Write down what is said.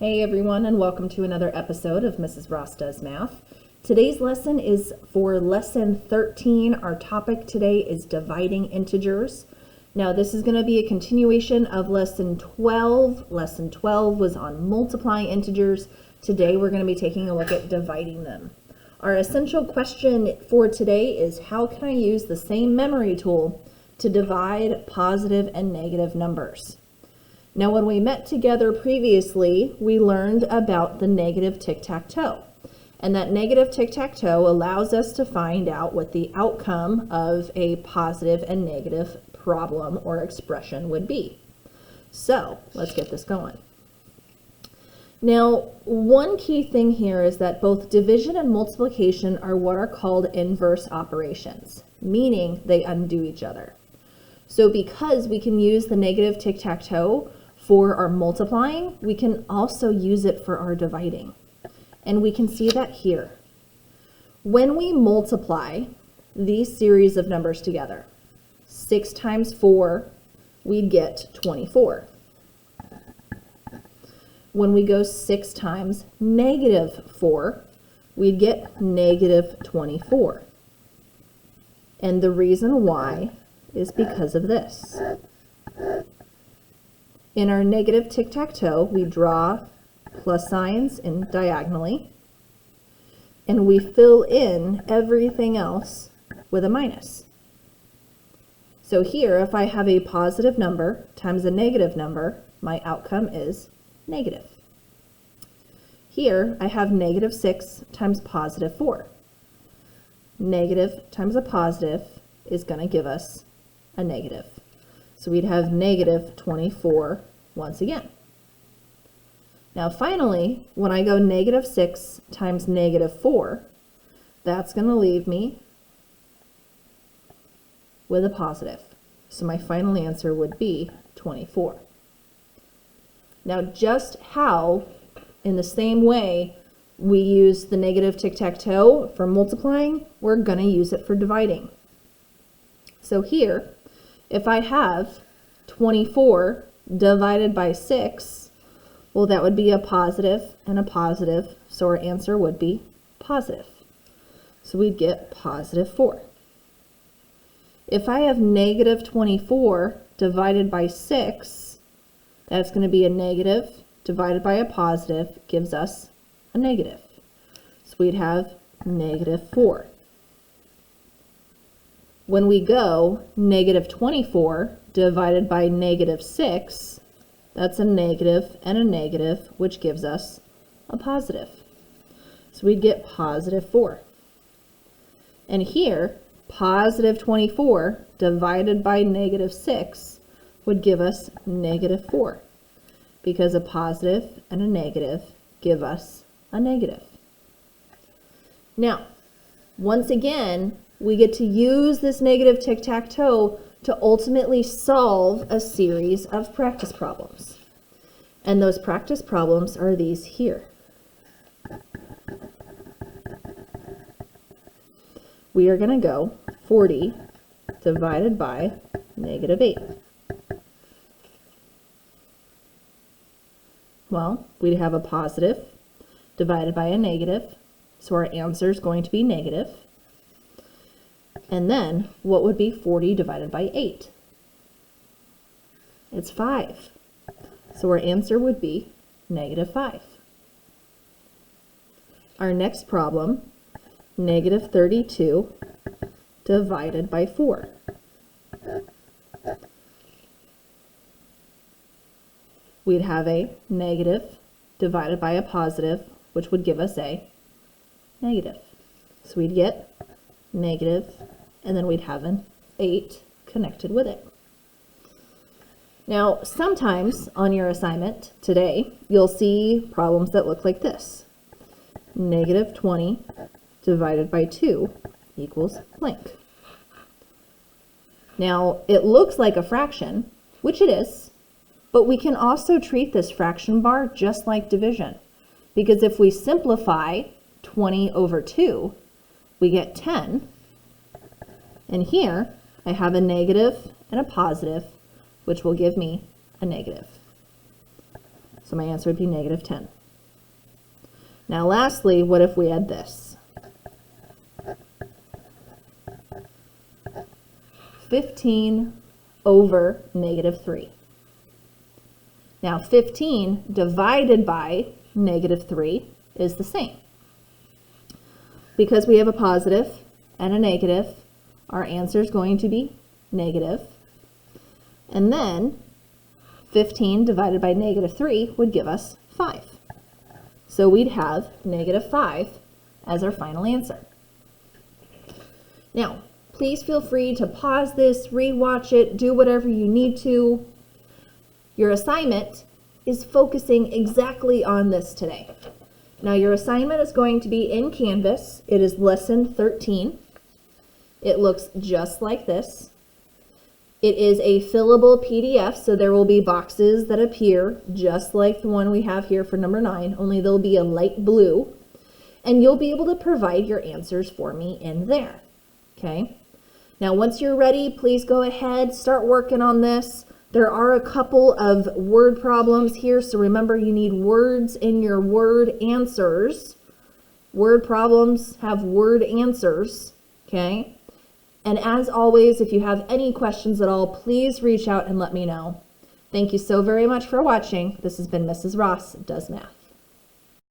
Hey everyone, and welcome to another episode of Mrs. Ross Does Math. Today's lesson is for lesson 13. Our topic today is dividing integers. Now this is going to be a continuation of lesson 12. Lesson 12 was on multiplying integers. Today we're going to be taking a look at dividing them. Our essential question for today is, how can I use the same memory tool to divide positive and negative numbers? Now, when we met together previously, we learned about the negative tic-tac-toe. And that negative tic-tac-toe allows us to find out what the outcome of a positive and negative problem or expression would be. So, let's get this going. Now, one key thing here is that both division and multiplication are what are called inverse operations, meaning they undo each other. So because we can use the negative tic-tac-toe for our multiplying, we can also use it for our dividing. And we can see that here. When we multiply these series of numbers together, 6 times 4, we'd get 24. When we go 6 times negative 4, we'd get negative 24. And the reason why is because of this. In our negative tic-tac-toe, we draw plus signs in diagonally, and we fill in everything else with a minus. So here, if I have a positive number times a negative number, my outcome is negative. Here, I have negative 6 times positive 4. Negative times a positive is going to give us a negative. So we'd have negative 24 once again. Now finally, when I go negative 6 times negative 4, that's going to leave me with a positive. So my final answer would be 24. Now just how, in the same way we use the negative tic-tac-toe for multiplying, we're going to use it for dividing. So here, if I have 24 divided by 6, well, that would be a positive and a positive, so our answer would be positive. So we'd get positive 4. If I have negative 24 divided by 6, that's going to be a negative divided by a positive gives us a negative. So we'd have negative 4. When we go negative 24 divided by negative 6, that's a negative and a negative, which gives us a positive. So we'd get positive 4. And here, positive 24 divided by negative 6 would give us negative 4, because a positive and a negative give us a negative. Now, once again, we get to use this negative tic-tac-toe to ultimately solve a series of practice problems. And those practice problems are these here. We are going to go 40 divided by negative 8. Well, we'd have a positive divided by a negative, so our answer is going to be negative. And then, what would be 40 divided by 8? It's 5. So our answer would be negative 5. Our next problem, negative 32 divided by 4. We'd have a negative divided by a positive, which would give us a negative. So we'd get negative, and then we'd have an 8 connected with it. Now, sometimes on your assignment today, you'll see problems that look like this. Negative 20 divided by 2 equals blank. Now, it looks like a fraction, which it is, but we can also treat this fraction bar just like division, because if we simplify 20 over 2, we get 10. And here, I have a negative and a positive, which will give me a negative. So my answer would be negative 10. Now lastly, what if we had this? 15 over negative 3. Now 15 divided by negative 3 is the same. Because we have a positive and a negative, our answer is going to be negative. And then 15 divided by negative 3 would give us 5. So we'd have negative 5 as our final answer. Now, please feel free to pause this, rewatch it, do whatever you need to. Your assignment is focusing exactly on this today. Now, your assignment is going to be in Canvas. It is lesson 13. It looks just like this. It is a fillable PDF, so there will be boxes that appear just like the one we have here for number 9, only they'll be a light blue, and you'll be able to provide your answers for me in there, okay? Now, once you're ready, please go ahead, start working on this. There are a couple of word problems here, so remember you need words in your word answers. Word problems have word answers, okay? And as always, if you have any questions at all, please reach out and let me know. Thank you so very much for watching. This has been Mrs. Ross Does Math.